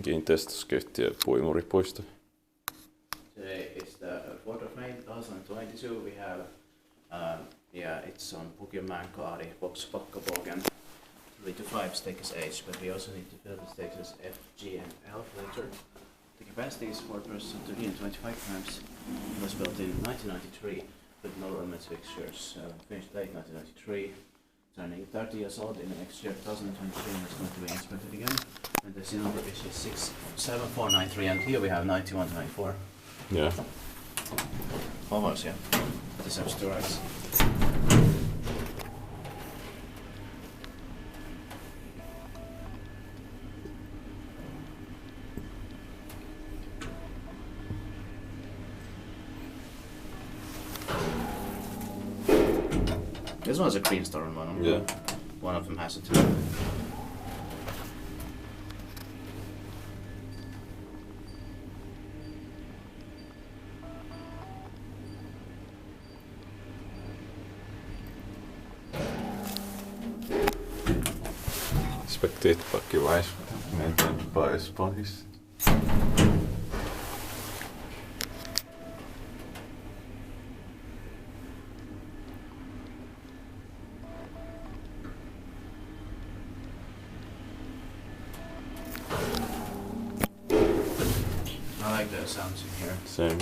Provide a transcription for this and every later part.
Kiinteistöskeyhtiö Puimuripuisto. Today it's the 4th of May 2022. We have, it's on Pukinmäenkaari, Boxpakkabogen, 3 to 5 stakes age, but we also need to fill the stakes as F, G, and L later. The capacity is 4 persons to in 25 times. It was built in 1993 with no limits fixtures. Finished late 1993, turning 30 years old in the next year, 2023, and it's going to be inspected again. And the serial number is 67493, and here we have 9194. Yeah. Almost, yeah. This has two rights. This one's a green star on one. Yeah. One of them has it. Expected pack-wise, maintained by Spice. I like the sounds in here. Same.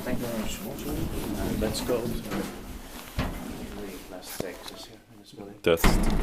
Thank you very much for watching, and let's go to the last Texas here in this building. Test.